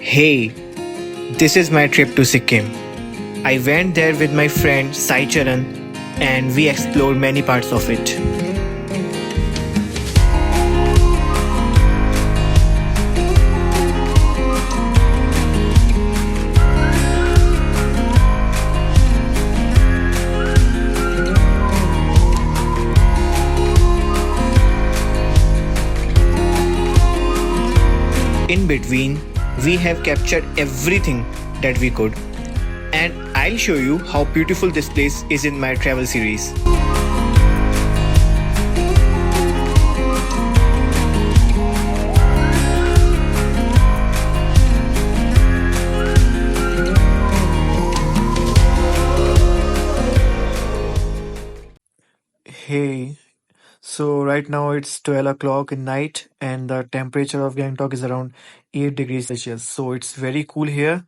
Hey, this is my trip to Sikkim. I went there with my friend Sai Charan and we explored many parts of it. In between, we have captured everything that we could, and I'll show you how beautiful this place is in my travel series. Hey, so right now it's 12 o'clock in night and the temperature of Gangtok is around 8 degrees Celsius. So it's very cool here,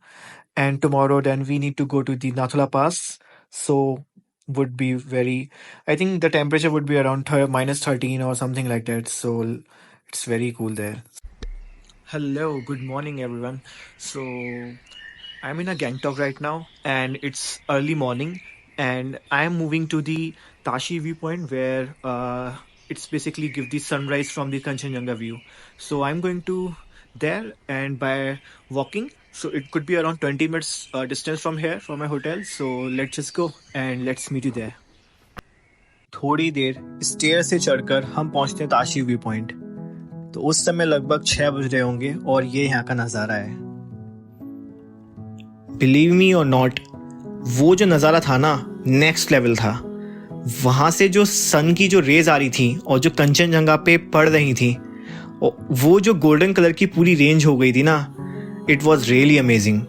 and tomorrow then we need to go to the Nathula Pass. So would be very, I think the temperature would be around minus 13 or something like that. So it's very cool there. Hello, good morning everyone. So I'm in a Gangtok right now and it's early morning and I am moving to the Tashi viewpoint where it's basically give the sunrise from the Kanchenjunga view. So I'm going to there and by walking, so it could be around 20 minutes distance from here from my hotel. So let's just go and let's meet you there. थोड़ी देर stair से चढ़कर हम पहुंचते हैं Tashi view point. तो उस समय लगभग 6 बज रहे होंगे और ये यहाँ का नज़ारा है. बिलीव मी और नॉट, वो जो नज़ारा था ना, नेक्स्ट लेवल था. वहाँ से जो सन की जो रेज आ रही थी और जो कंचनजंगा पे पड़ रही थी, वो जो गोल्डन कलर की पूरी रेंज हो गई थी ना, इट वॉज रियली अमेजिंग.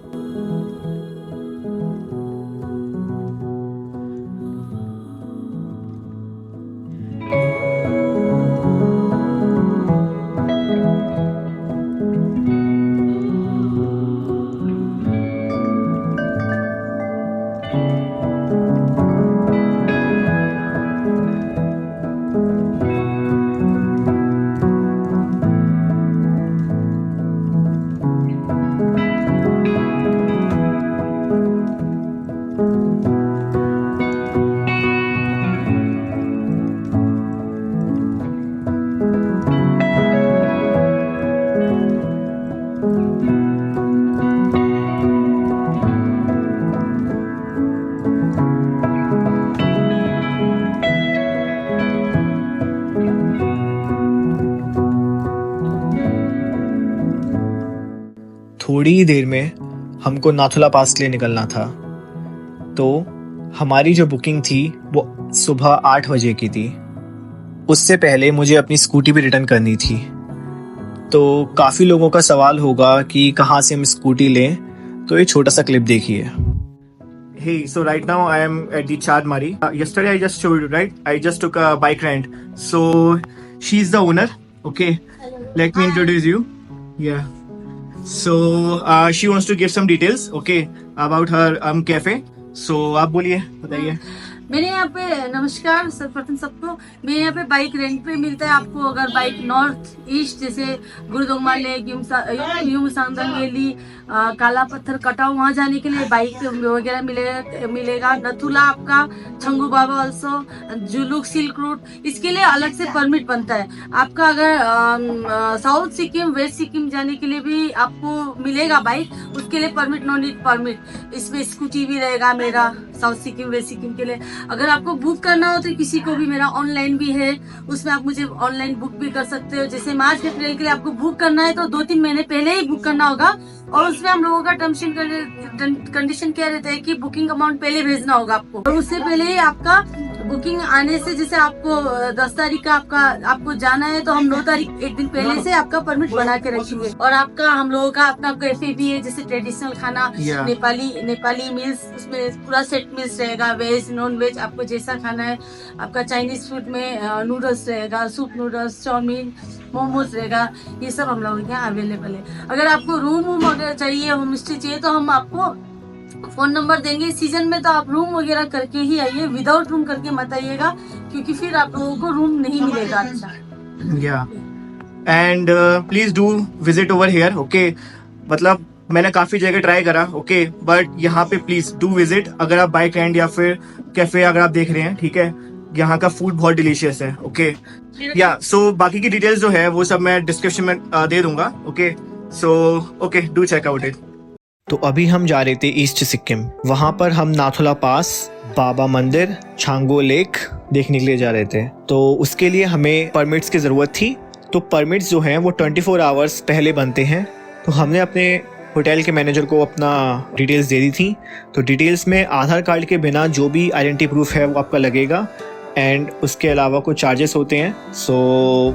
थोड़ी ही देर में हमको नाथुला पास के लिए निकलना था. तो हमारी जो बुकिंग थी वो सुबह 8 बजे की थी. उससे पहले मुझे अपनी स्कूटी भी रिटर्न करनी थी. तो काफ़ी लोगों का सवाल होगा कि कहाँ से हम स्कूटी लें, तो ये छोटा सा क्लिप देखिए. Hey, so right now I am at the Chadmari. Yesterday I just showed you, right? I just took a bike rent. So she's the owner. Okay. Hello. Let me introduce you. Yeah. So she wants to give some details, okay, about her cafe. So आप बोलिए, बताइए. मेरे यहाँ पे नमस्कार सर्वप्रथम सबको. मेरे यहाँ पे बाइक रेंट पे मिलता है. आपको अगर बाइक नॉर्थ ईस्ट जैसे गुरुदोंगमा लेक, युमसांगदंग वैली, काला पत्थर कटाव, वहाँ जाने के लिए बाइक वगैरह मिलेगा. नथुला आपका, छंगू बाबा ऑल्सो, जुलुक सिल्क रूट, इसके लिए अलग से परमिट बनता है. आपका अगर साउथ सिक्किम, वेस्ट सिक्किम जाने के लिए भी आपको मिलेगा बाइक, उसके लिए परमिट, नो नीड परमिट. इसमें स्कूटी भी रहेगा मेरा साउथ सिक्किम वेस्ट सिक्किम के लिए. अगर आपको बुक करना हो तो किसी को भी, मेरा ऑनलाइन भी है, उसमें आप मुझे ऑनलाइन बुक भी कर सकते हो. जैसे मार्च अप्रैल के लिए आपको बुक करना है तो 2-3 महीने पहले ही बुक करना होगा. और उसमें हम लोगों का टर्म्स एंड कंडीशन क्या रहता है कि बुकिंग अमाउंट पहले भेजना होगा आपको. और उससे पहले ही आपका बुकिंग आने से, जैसे आपको 10 तारीख का आपको जाना है तो हम 9 तारीख एक दिन पहले से आपका परमिट बना के रखेंगे. और आपका, हम लोगों का अपना कैफे भी है, जैसे ट्रेडिशनल खाना, नेपाली मील्स, उसमें पूरा सेट मील्स रहेगा, वेज नॉन वेज, आपको जैसा खाना है. आपका चाइनीज फूड में नूडल्स रहेगा, सूप नूडल्स, चाउमीन, मोमोज रहेगा. ये सब हम लोगों के यहाँ अवेलेबल है. अगर आपको रूम अगर चाहिए, होम स्टे चाहिए, तो हम आपको फोन नंबर देंगे. सीजन में तो आप रूम वगैरह करके ही आइए, विदाउट रूम करके मत आइएगा, क्योंकि फिर आप लोगों को रूम नहीं मिलेगा. अच्छा, Yeah. And please do visit over here, okay. मतलब मैंने काफी जगह ट्राई करा, ओके, बट यहाँ पे प्लीज डू विजिट अगर आप बाइक रेंट या फिर कैफे अगर आप देख रहे हैं, ठीक है। यहाँ का फूड बहुत डिलीशियस है, ओके। या सो बाकी की डिटेल्स जो है वो सब मैं डिस्क्रिप्शन में दे दूंगा, okay. So okay, do check out it. तो अभी हम जा रहे थे ईस्ट सिक्किम। वहाँ पर हम नाथुला पास, बाबा मंदिर, छांगो लेक देखने के लिए जा रहे थे। तो उसके लिए हमें परमिट्स की ज़रूरत थी। तो परमिट्स जो हैं वो 24 आवर्स पहले बनते हैं। तो हमने अपने होटल के मैनेजर को अपना डिटेल्स दे दी थी। तो डिटेल्स में आधार कार्ड के बिना जो भी आइडेंटिटी प्रूफ है वो आपका लगेगा, एंड उसके अलावा कुछ चार्जेस होते हैं। सो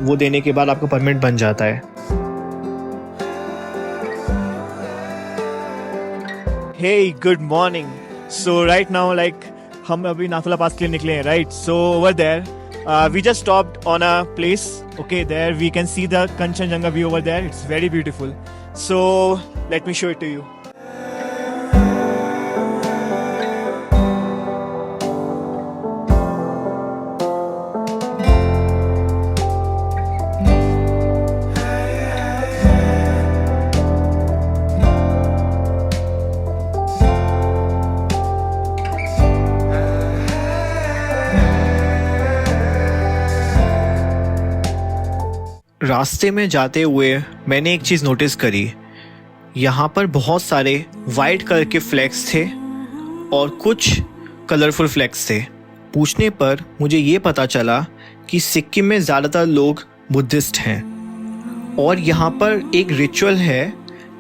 वो देने के बाद आपका परमिट बन जाता है। Hey, good morning. So right now, like, हम अभी नाथुला पास के लिए निकले हैं, right? So over there, we just stopped on a place. Okay, there we can see the Kanchenjunga view over there. It's very beautiful. So let me show it to you. रास्ते में जाते हुए मैंने एक चीज़ नोटिस करी। यहाँ पर बहुत सारे वाइट कलर के फ्लैग्स थे और कुछ कलरफुल फ्लैग्स थे। पूछने पर मुझे ये पता चला कि सिक्किम में ज़्यादातर लोग बुद्धिस्ट हैं और यहाँ पर एक रिचुअल है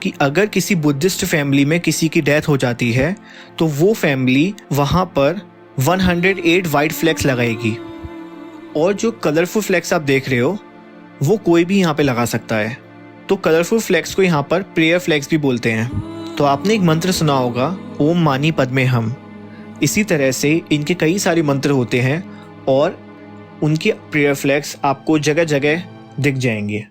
कि अगर किसी बुद्धिस्ट फैमिली में किसी की डेथ हो जाती है तो वो फैमिली वहाँ पर 108 वाइट फ्लैग्स लगाएगी। और जो कलरफुल फ्लैग्स आप देख रहे हो वो कोई भी यहाँ पे लगा सकता है। तो कलरफुल फ्लैग्स को यहाँ पर प्रेयर फ्लैग्स भी बोलते हैं। तो आपने एक मंत्र सुना होगा, ओम मानी पद्मे हम। इसी तरह से इनके कई सारे मंत्र होते हैं और उनके प्रेयर फ्लैग्स आपको जगह जगह दिख जाएंगे।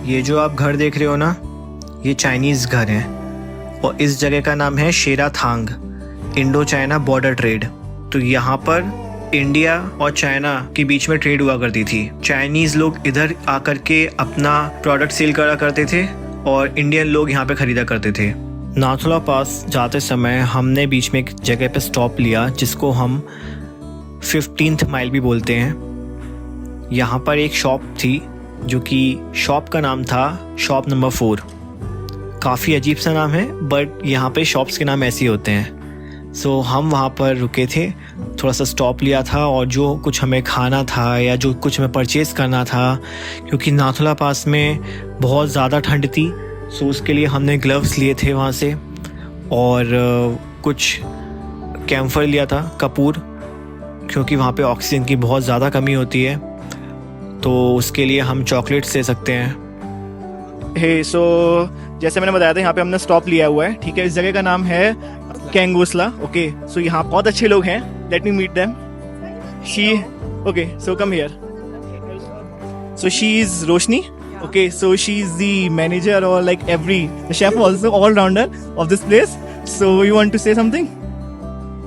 ये जो आप घर देख रहे हो ना, ये चाइनीज़ घर हैं और इस जगह का नाम है शेरा थांग, इंडो चाइना बॉर्डर ट्रेड। तो यहाँ पर इंडिया और चाइना के बीच में ट्रेड हुआ करती थी। चाइनीज़ लोग इधर आकर के अपना प्रोडक्ट सेल करा करते थे और इंडियन लोग यहाँ पे ख़रीदा करते थे। नाथुला पास जाते समय हमने बीच में एक जगह पे स्टॉप लिया जिसको हम 15th माइल भी बोलते हैं। यहाँ पर एक शॉप थी जो कि शॉप का नाम था शॉप नंबर 4। काफ़ी अजीब सा नाम है बट यहाँ पे शॉप्स के नाम ऐसे ही होते हैं। सो हम वहाँ पर रुके थे, थोड़ा सा स्टॉप लिया था और जो कुछ हमें खाना था या जो कुछ हमें परचेज़ करना था, क्योंकि नाथुला पास में बहुत ज़्यादा ठंड थी, सो उसके लिए हमने ग्लव्स लिए थे वहाँ से और कुछ कैम्फर लिया था, कपूर, क्योंकि वहाँ पे ऑक्सीजन की बहुत ज़्यादा कमी होती है। तो उसके लिए हम चॉकलेट्स ले सकते हैं। हे सो जैसे मैंने बताया था, यहाँ पे हमने स्टॉप लिया हुआ है, ठीक है। इस जगह का नाम है कैंगोसला, ओके। सो यहाँ बहुत अच्छे लोग हैं, let me meet them. She okay, so come here. So she is Roshni, okay. So she is the manager और like every chef also, all rounder of this place. So you want to say something?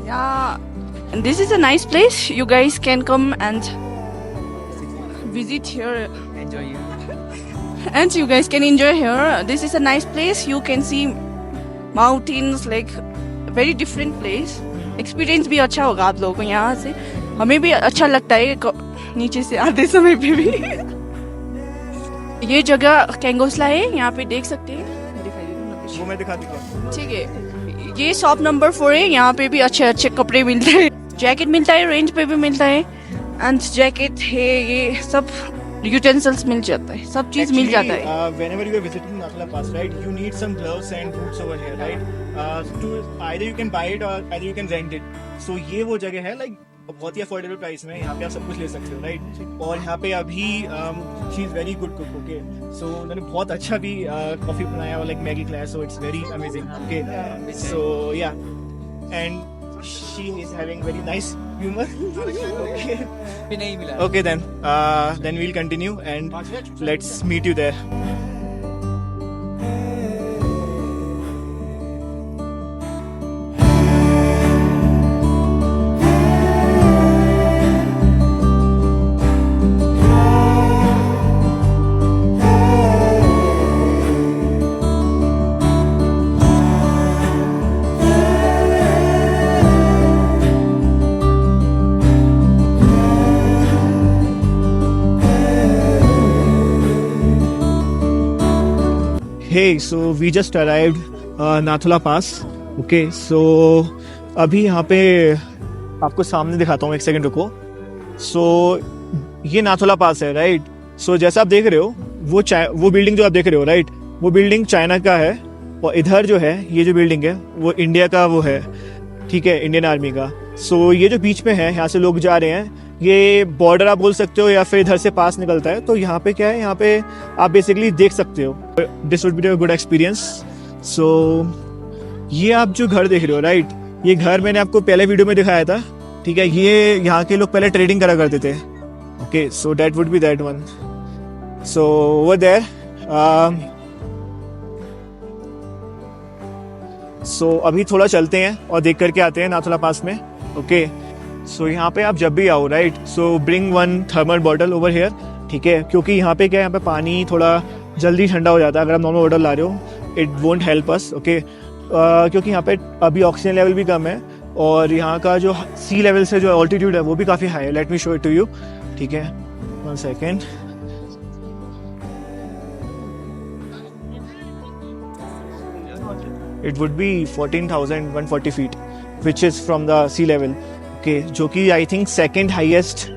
Yeah, this is a nice place. You guys can come and visit here. Enjoy you. And you guys can enjoy here. This is a nice place. You can see mountains, like very different place. Experience भी अच्छा होगा आप लोगों को यहाँ से। हमें भी अच्छा लगता है नीचे से आते समय पे भी। ये जगह कैंगोसला है, यहाँ पे देख सकते हैं। वो मैं दिखा दूँगा। ठीक है, ये शॉप नंबर 4 है। यहाँ पे भी अच्छे अच्छे कपड़े मिलते हैं, जैकेट मिलता है, रेंज पे भी मिलता है। एंड जैकेट है, ये सब यूटेंसिल्स मिल जाता है, सब चीज मिल जाता है। Whenever you are visiting Nathula Pass, right, you need some gloves and boots over here, right? To either you can buy it or either you can rent it. So ये वो जगह है, like बहुत ही अफोर्डेबल प्राइस में यहाँ पे आप सब कुछ ले सकते हो, राइट। और यहाँ पे अभी she is very good cook, okay. So उन्होंने बहुत अच्छा भी कॉफ़ी बनाया और like Maggi class, so it's very amazing, okay. So yeah, and she is having very nice humor. Okay. भी नहीं मिला Okay then we'll continue and let's meet you there. Hey, so we just arrived Nathula pass. Okay, so अभी यहाँ पे आपको सामने दिखाता हूँ, एक सेकंड रुको. So ये नाथुला पास है, राइट. सो जैसा आप देख रहे हो वो बिल्डिंग जो आप देख रहे हो, राइट, वो बिल्डिंग चाइना का है. और इधर जो है ये जो बिल्डिंग है वो इंडिया का वो है, ठीक है, इंडियन आर्मी का. सो ये जो बीच में है, यहाँ से लोग जा रहे हैं, ये बॉर्डर आप बोल सकते हो या फिर इधर से पास निकलता है. तो यहाँ पे क्या है, यहाँ पे आप बेसिकली देख सकते हो. This would be a good experience. So ये आप जो घर देख रहे हो, राइट, ये घर मैंने आपको पहले वीडियो में दिखाया था, ठीक है. ये यहाँ के लोग पहले ट्रेडिंग करा करते थे. Okay, so that would be that one. So over there. So अभी थोड़ा चलते हैं और देख करके आते हैं नाथुला पास में. ओके, सो यहाँ पे आप जब भी आओ, right, so bring one thermal bottle over here, ठीक है. क्योंकि यहाँ पे क्या है, यहाँ पे पानी थोड़ा जल्दी ठंडा हो जाता है अगर आप नॉर्मल वाटर ला रहे हो. It won't help us. Okay, क्योंकि यहाँ पे अभी ऑक्सीजन लेवल भी कम है और यहाँ का जो सी लेवल से जो ऑल्टीट्यूड है वो भी काफ़ी हाई है. Let me show it to you, ठीक है, 1 second. It would be 14,140 feet, which is from the sea level. Okay, जो कि आई थिंक सेकेंड हाईएस्ट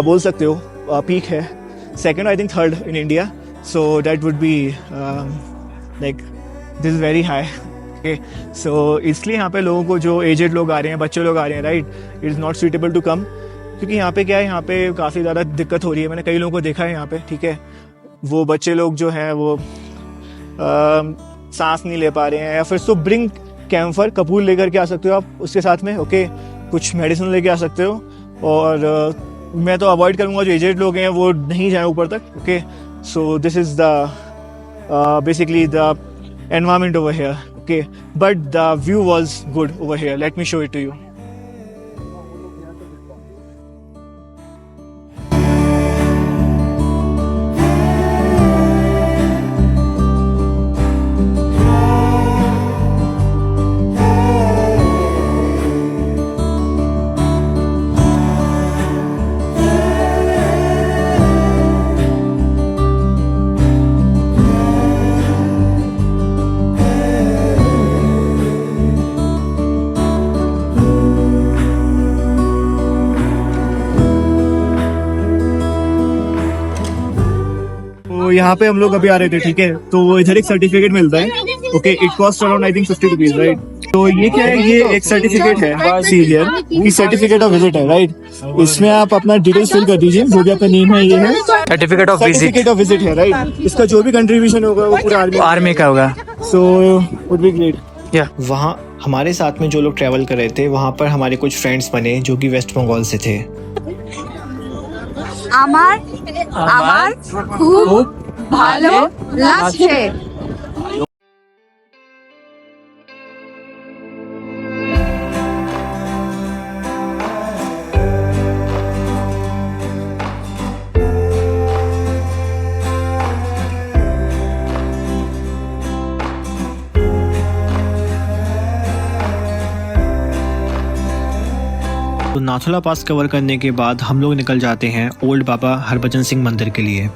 बोल सकते हो पीक है. Second I think third in India. So that would be like this is very high. Okay, so इसलिए यहाँ पे लोगों को, जो एजेड लोग आ रहे हैं, बच्चे लोग आ रहे हैं, right, it is not suitable to come. क्योंकि यहाँ पे क्या है, यहाँ पे काफ़ी ज़्यादा दिक्कत हो रही है. मैंने कई लोगों को देखा है यहाँ पे, ठीक है. वो बच्चे लोग जो हैं वो सांस नहीं ले पा रहे हैं. या फिर सो ब्रिंग कैम्फर, कपूर लेकर के आ सकते हो आप उसके साथ में. ओके, कुछ मेडिसिन लेके आ सकते हो. और मैं तो अवॉइड करूँगा, जो एजेड लोग हैं वो नहीं जाएं ऊपर तक. Okay, so this is the basically the environment over here. Okay, but the view was good over here. Let me show it to you. तो यहाँ पे हम लोग अभी आ रहे थे, ठीक है. तो इधर एक सर्टिफिकेट मिलता है. Okay, it cost around I think 50 rupees, right. तो ये क्या है, ये एक सर्टिफिकेट है, सीरियल, ये सर्टिफिकेट ऑफ विजिट है, राइट. इसमें आप अपना डिटेल्स फिल कर दीजिए, जो भी आपका नेम है, ये है सर्टिफिकेट ऑफ विजिट है, राइट. इसका जो भी कंट्रीब्यूशन होगा वो पूरा आर्मी का होगा. So would be great. या वहाँ हमारे साथ में जो लोग ट्रैवल कर रहे थे, वहाँ पर हमारे कुछ फ्रेंड्स बने जो कि वेस्ट बंगाल से थे. আমার খুব ভালো লাগছে. तो नाथुला पास कवर करने के बाद हम लोग निकल जाते हैं ओल्ड बाबा हरभजन सिंह मंदिर के लिए.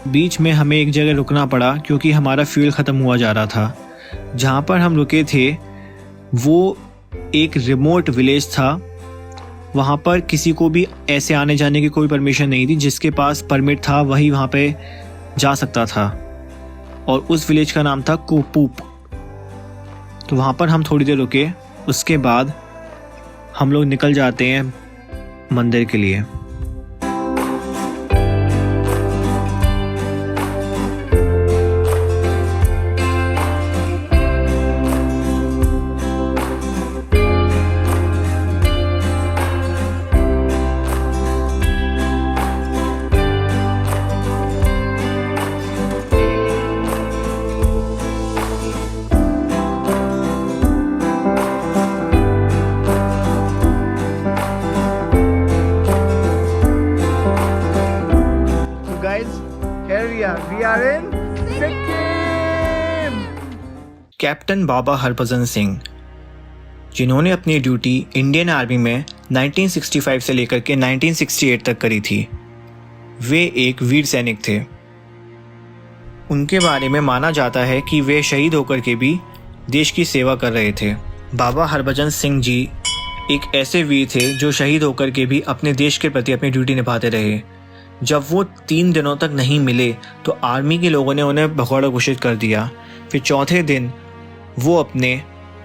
बीच में हमें एक जगह रुकना पड़ा क्योंकि हमारा फ्यूल ख़त्म हुआ जा रहा था. जहाँ पर हम रुके थे वो एक रिमोट विलेज था. वहाँ पर किसी को भी ऐसे आने जाने की कोई परमिशन नहीं थी. जिसके पास परमिट था वही वहाँ पे जा सकता था. और उस विलेज का नाम था कोपूप. तो वहाँ पर हम थोड़ी देर रुके. उसके बाद हम लोग निकल जाते हैं मंदिर के लिए. कैप्टन बाबा हरभजन सिंह, जिन्होंने अपनी ड्यूटी इंडियन आर्मी में 1965 से लेकर के 1968 तक करी थी। वे एक वीर सैनिक थे। उनके बारे में माना जाता है कि वे शहीद होकर के भी देश की सेवा कर रहे थे। बाबा हरभजन सिंह जी एक ऐसे वीर थे जो शहीद होकर के भी अपने देश के प्रति अपनी ड्यूटी निभाते रहे। जब वो 3 दिनों तक नहीं मिले तो आर्मी के लोगों ने उन्हें भगौड़ा घोषित कर दिया। फिर चौथे दिन वो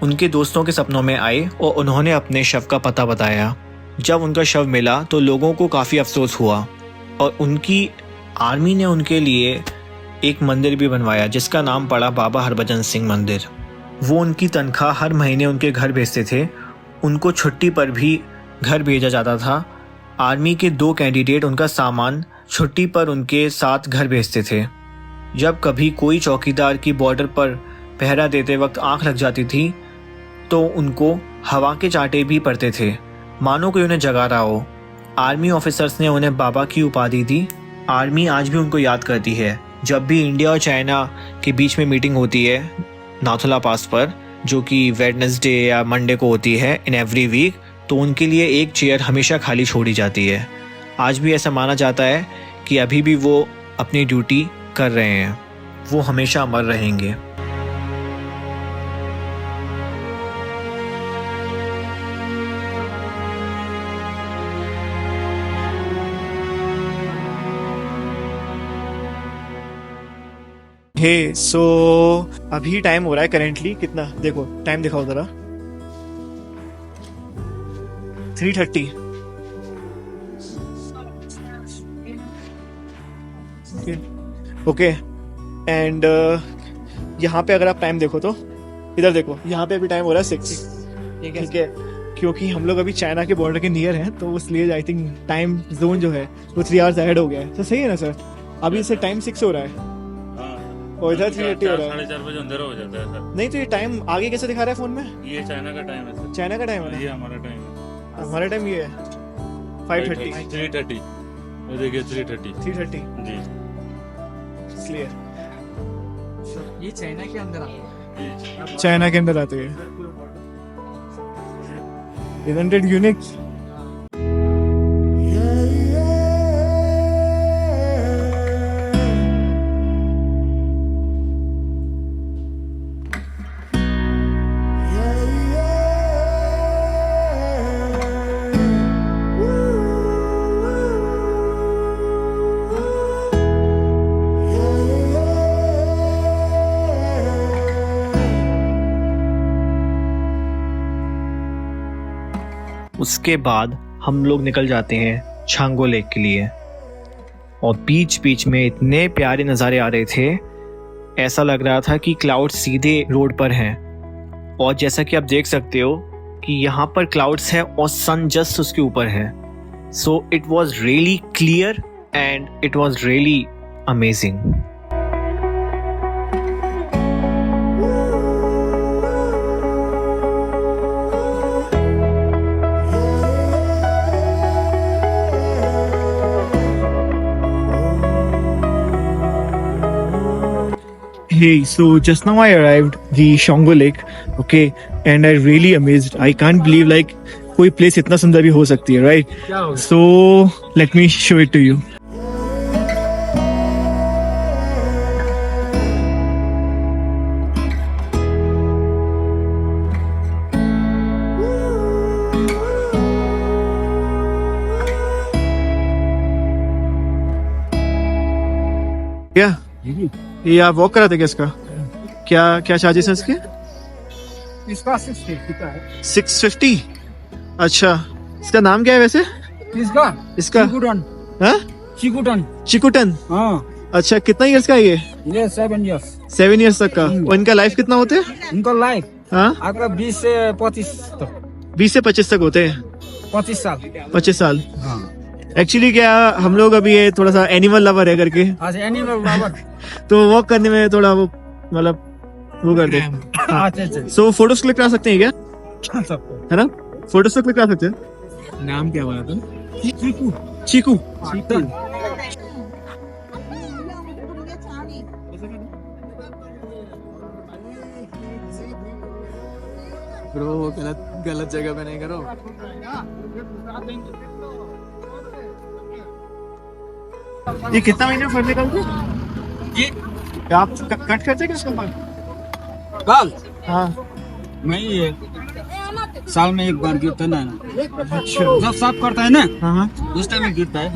उनके दोस्तों के सपनों में आए और उन्होंने अपने शव का पता बताया। जब उनका शव मिला तो लोगों को काफ़ी अफसोस हुआ और उनकी आर्मी ने उनके लिए एक मंदिर भी बनवाया जिसका नाम पड़ा बाबा हरभजन सिंह मंदिर। वो उनकी तनख्वाह हर महीने उनके घर भेजते थे। उनको छुट्टी पर भी घर भेजा जाता था। आर्मी के 2 कैंडिडेट उनका सामान छुट्टी पर उनके साथ घर भेजते थे। जब कभी कोई चौकीदार की बॉर्डर पर पहरा देते वक्त आंख लग जाती थी तो उनको हवा के चांटे भी पड़ते थे, मानो कोई उन्हें जगा रहा हो। आर्मी ऑफिसर्स ने उन्हें बाबा की उपाधि दी। आर्मी आज भी उनको याद करती है। जब भी इंडिया और चाइना के बीच में मीटिंग होती है नाथुला पास पर, जो कि वेडनेसडे या मंडे को होती है इन एवरी वीक, तो उनके लिए एक चेयर हमेशा खाली छोड़ी जाती है। आज भी ऐसा माना जाता है कि अभी भी वो अपनी ड्यूटी कर रहे हैं। वो हमेशा अमर रहेंगे। हे सो अभी टाइम हो रहा है करेंटली कितना, देखो टाइम दिखाओ जरा, 3:30। ओके एंड यहाँ पे अगर आप टाइम देखो तो इधर देखो, यहाँ पे अभी टाइम हो रहा है 6, ठीक है, क्योंकि हम लोग अभी चाइना के बॉर्डर के नियर हैं तो इसलिए आई थिंक टाइम जोन जो है वो 3 आवर्स अहेड हो गया है। तो सही है ना सर? अभी से टाइम 6 हो रहा है और इधर 3:30 हो रहा है। 4:30 बजे अंधेरा हो जाता है सर। नहीं तो ये टाइम आगे कैसे दिखा रहा है फोन में? ये चाइना का टाइम है सर। चाइना का टाइम है, ये हमारा टाइम है। हमारा टाइम ये है 5:30, 3:30। ये देखिए 3:30 जी। इसलिए ये चाइना के अंदर आता है। चाइना के अंदर आते हैं। Isn't it unique? उसके बाद हम लोग निकल जाते हैं छांगो लेक के लिए और बीच बीच में इतने प्यारे नज़ारे आ रहे थे, ऐसा लग रहा था कि क्लाउड्स सीधे रोड पर हैं। और जैसा कि आप देख सकते हो कि यहाँ पर क्लाउड्स है और सन जस्ट उसके ऊपर है। So it was really clear and it was really amazing. Hey, so just now I arrived the Shongo Lake, okay, and I really amazed. I can't believe like कोई place इतना सुंदर भी हो सकती है, right? So let me show it to you. क्या ये आप वॉक कराते क्या इसका? क्या क्या चार्जेस है इसके? इसका 650 का है। 650? अच्छा, इसका नाम क्या है वैसे? इसका चिकुटन। हाँ? चिकुटन। चिकुटन। हाँ। अच्छा, कितना इयर्स का है ये? 7 इयर्स। 7 इयर्स तक का। और इनका लाइफ कितना होते हैं? इनका लाइफ हाँ? आपका 20 से 25 तक। 20 से 25 तक होते हैं। 25 साल। 25 साल। हाँ। एक्चुअली क्या हम लोग अभी ये थोड़ा सा एनिमल लवर है करके, अच्छा, एनिमल लवर। तो वॉक करने में थोड़ा वो मतलब वो करते हैं। अच्छा। सो फोटोज क्लिक करा सकते हैं क्या? सबको है ना? फोटोज तो क्लिक करा सकते हैं। नाम क्या बोला तुम? चीकू। चीकू। ब्रो गलत जगह पे नहीं करो। ये कितना महीने में फल निकलते? ये आप कट करते हैं किसको? बाल हाँ मैं ये साल में एक बार गिरता है ना, अच्छा जब साफ करता है ना हाँ उस टाइम में गिरता है।